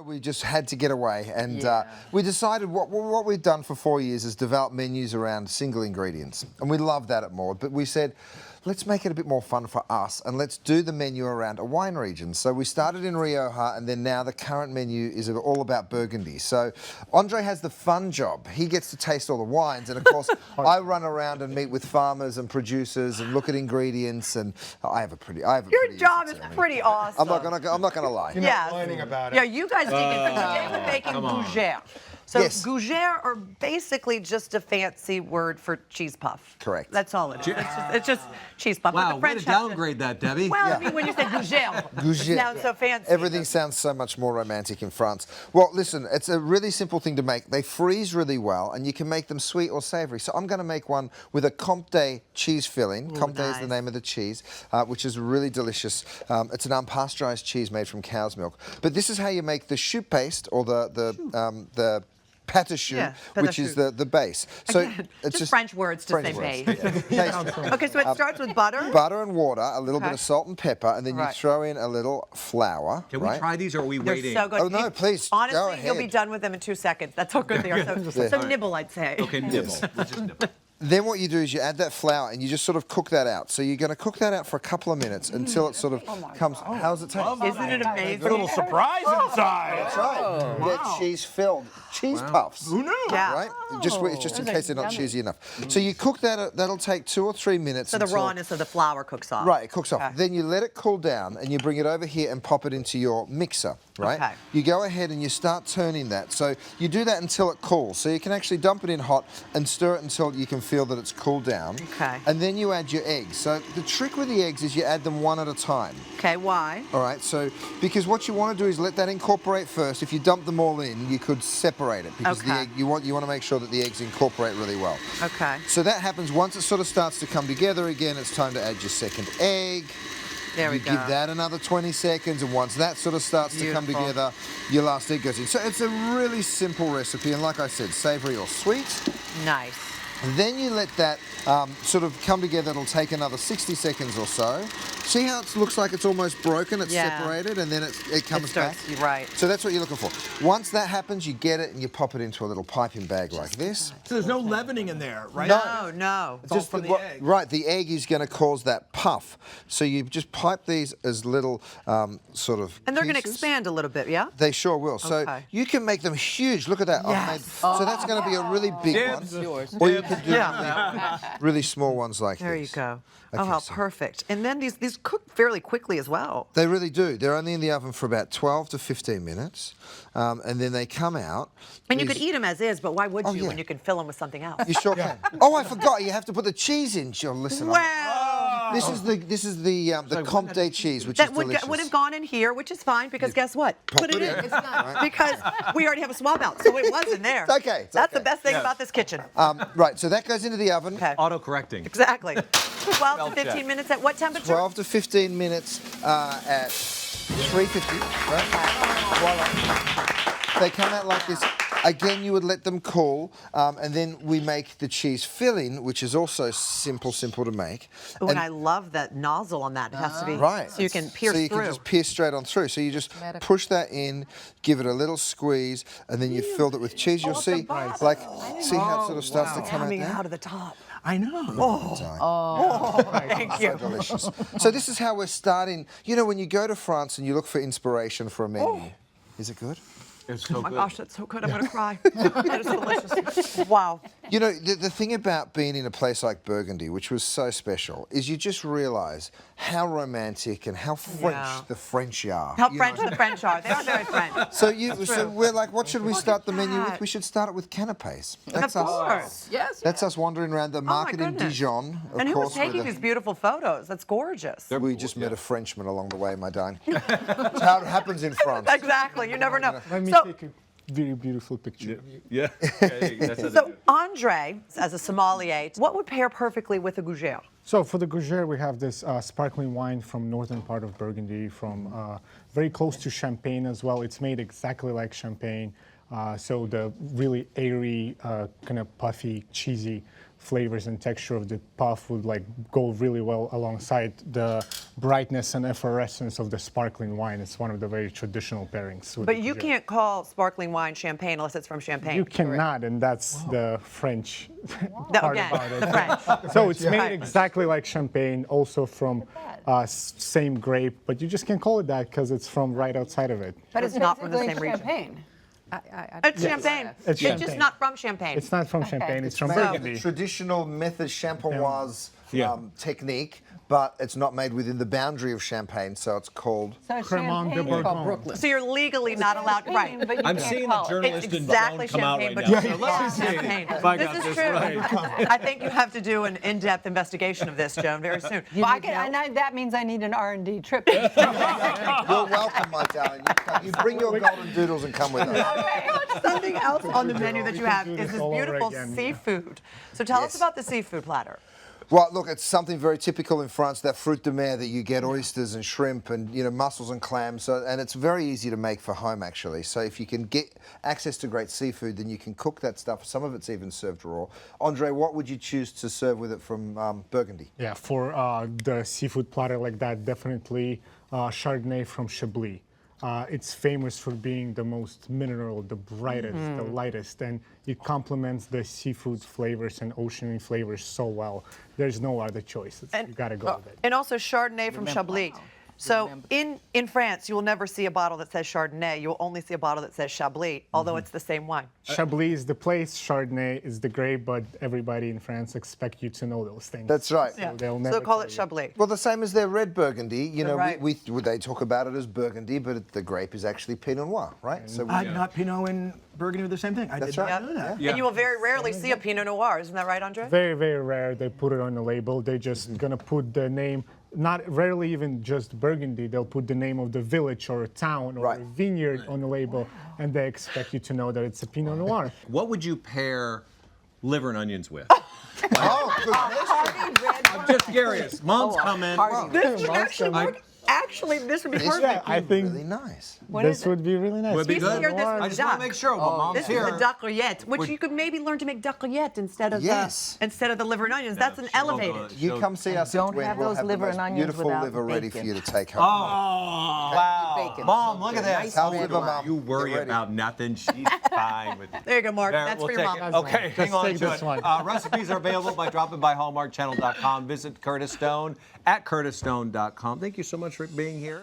We just had to get away, and we decided what we've done for 4 years is develop menus around single ingredients, and we love that at Maude. But we said, let's make it a bit more fun for us, and let's do the menu around a wine region. So we started in Rioja, and then now the current menu is all about Burgundy. So Andre has the fun job. He gets to taste all the wines, and of course, I run around and meet with farmers and producers and look at ingredients. And Your job is pretty awesome. I'm not gonna lie. You're not whining about it. Yeah, you guys dig in. Today we're making Gougeres. So Yes. Gougeres are basically just a fancy word for cheese puff. Correct. That's all it is. It's just cheese puff. But Wow, the way French to downgrade that, Debbie. Well, I mean, when you say Gougeres, it sounds so fancy. Everything sounds so much more romantic in France. Well, listen, it's a really simple thing to make. They freeze really well, and you can make them sweet or savory. So I'm going to make one with a Comte cheese filling. Ooh, Comte nice. is the name of the cheese, which is really delicious. It's an unpasteurized cheese made from cow's milk. But this is how you make the Choux Paste, or the pâte choux, which is the base. So Again, it's just French words to say base. Yeah. Okay, so it starts with butter? Butter and water, a little bit of salt and pepper, and then you Right. throw in a little flour. Can we try these, or are we They're waiting? so good. Oh, no, please, go Honestly, you'll be ahead. done with them in 2 seconds. That's how good they are. So nibble, I'd say. Okay, nibble. Let's just nibble. Then what you do is you add that flour and you just sort of cook that out. So you're going to cook that out for a couple of minutes until it sort of comes. How's it taste? Isn't it amazing? A little surprise inside. That's right. They're cheese-filled cheese puffs. Who knew? Yeah. Right? It's just in case they're not cheesy enough. So you cook that. That'll take 2 or 3 minutes. So the until- rawness of the flour cooks off. Right, it cooks off. Okay. Then you let it cool down and you bring it over here and pop it into your mixer, right? Okay. You go ahead and you start turning that. So you do that until it cools. So you can actually dump it in hot and stir it until you can feel that it's cooled down. Okay. And then you add your eggs. So the trick with the eggs is you add them one at a time. Okay, why? All right, so because what you want to do is let that incorporate first. If you dump them all in, you could separate it because the Okay. egg, you want to make sure that the eggs incorporate really well. Okay. So that happens once it sort of starts to come together again. It's time to add your second egg. There we You go. give that another 20 seconds, and once that sort of starts to come Beautiful. together, your last egg goes in. So it's a really simple recipe, and like I said, savory or sweet. Nice. Then you let that sort of come together. It'll take another 60 seconds or so. See how it looks like it's almost broken? It's Yeah. separated, and then it comes starts, back. you're right. So that's what you're looking for. Once that happens, you get it and you pop it into a little piping bag like this. So there's no leavening in there, right? No. It's all from the egg. Right, the egg is going to cause that puff. So you just pipe these as little sort of And they're going to pieces. expand a little bit, yeah? They sure will. So Okay. you can make them huge. Look at that. Yes. So that's going to be a really big Dibs. one. Or you can do Yeah. really small ones like There these. you go. Okay, Oh, how so- perfect. And then these cook fairly quickly as well. They really do. They're only in the oven for about 12 to 15 minutes. And then they come out. And you These- could eat them as is, but why would you yeah. when you can fill them with something else? You sure can. Oh, I forgot. You have to put the cheese in. Sure, listen. Well, This is the Comte cheese, which that is would delicious. have gone in here, which is fine because guess what? Pop Put it it in. in. It's not because we already have a swab out, so it was in there. It's okay, it's That's okay. the best thing about this kitchen. Right, so that goes into the oven. Okay. Auto-correcting. Exactly. 12 to 15 minutes at what temperature? 12 to 15 minutes at 350. Right? Voila. They come out like this. Again, you would let them cool, and then we make the cheese filling, which is also simple to make. Oh, and I love that nozzle on that. It has to be Right. so you can pierce So you through. can just pierce straight on through. So you just push that in, give it a little squeeze, and then you filled it with cheese. You'll see, like, see how it sort of starts to come out coming there? out of the top. I know. Thank you. Delicious. So this is how we're starting. You know, when you go to France and you look for inspiration for a menu, is it good? It's so Oh my good. gosh, that's so good. I'm going to cry. That is delicious. Wow. You know, the thing about being in a place like Burgundy, which was so special, is you just realise how romantic and how French the French are. How you French know? the French are. They are very French. So we're like, what should we start the menu with? that. We should start it with canapes. That's Of us. course. Yes. That's us wandering around the market in goodness. Dijon. Of And who was course, with taking these beautiful photos? That's gorgeous. we just met a Frenchman along the way, my darling. That's how it happens in France. Exactly. You never know. Let me So, take a very beautiful picture of you. Yeah. That's so Andre, as a sommelier, what would pair perfectly with a Gougeres? So for the Gougeres, we have this sparkling wine from northern part of Burgundy, from very close to Champagne as well. It's made exactly like Champagne. So the really airy, kind of puffy, cheesy flavors and texture of the puff would like go really well alongside the brightness and effervescence of the sparkling wine. It's one of the very traditional pairings. With But the you Gougeres. can't call sparkling wine champagne unless it's from Champagne. You cannot, and that's the French part Again, about it. the French. So it's made Right. exactly like champagne, also from same grape, but you just can't call it that because it's from right outside of it. But it's not from the basically same region. champagne. It's champagne. It's just champagne. not from Champagne. It's not from champagne, it's from Made with Burgundy. the traditional method champenoise Yeah. technique, but it's not made within the boundary of Champagne, so it's called. So Cremant de champagne is called Bourgogne. Brooklyn. So you're legally not allowed, Champagne, right? but you I'm can't seeing the call it. journalist It's in exactly Bone come out champagne, right but now. you So let's see champagne. if I This got is this true. right. I think you have to do an in-depth investigation of this, Joan, very soon. Well, that means I need an R&D trip. You're welcome, my darling. You bring your golden doodles and come with us. Something else on the menu that you have do is this this all over beautiful again. seafood. So tell us Yes. about the seafood platter. Well, look, it's something very typical in France, that fruit de mer that you get oysters and shrimp and, mussels and clams. So, and it's very easy to make for home, actually. So if you can get access to great seafood, then you can cook that stuff. Some of it's even served raw. Andre, what would you choose to serve with it from Burgundy? Yeah, for the seafood platter like that, definitely Chardonnay from Chablis. It's famous for being the most mineral, the brightest, the lightest, and it complements the seafood flavors and oceany flavors so well. There's no other choice. You gotta go with it. And also Chardonnay from Chablis. So in France, you will never see a bottle that says Chardonnay. You will only see a bottle that says Chablis, although it's the same wine. Chablis is the place, Chardonnay is the grape, but everybody in France expect you to know those things. That's right. Yeah. they'll So never call tell it you. Chablis. Well, the same as their red Burgundy. Right. They talk about it as Burgundy, but the grape is actually Pinot Noir, right? So I thought Pinot and Burgundy were the same thing. I That's did right. not know that. Yeah. And you will very rarely see a Pinot Noir, isn't that right, Andre? Very, very rare. They put it on the label. They're just gonna put the name, not rarely even just Burgundy. They'll put the name of the village or a town or Right. a vineyard on the label, and they expect you to know that it's a Pinot Noir. What would you pair liver and onions with? Oh, good question. I'm just curious. Mom's coming. This would actually work. Actually, this would be This perfect. I think really nice. this would be really nice. Would be He's good. here, this I was just want duck. to make sure. Well, Mom's This here. is a duck rillette, which you could maybe learn to make duck rillette instead of Yes. instead of the liver and onions. That's an elevated. You come see us don't at Gwen. have We'll those have the liver most and onions beautiful without liver ready for bacon. you to take home. Wow. Bacon. Mom, look at this. How's liver, Mom? You worry Get ready. about nothing. She's fine with it. There you go, Mark. There, That's we'll for your take mom. it. Okay, hang Just on take to this it. one. Recipes are available by dropping by hallmarkchannel.com. Visit Curtis Stone at curtisstone.com. Thank you so much for being here.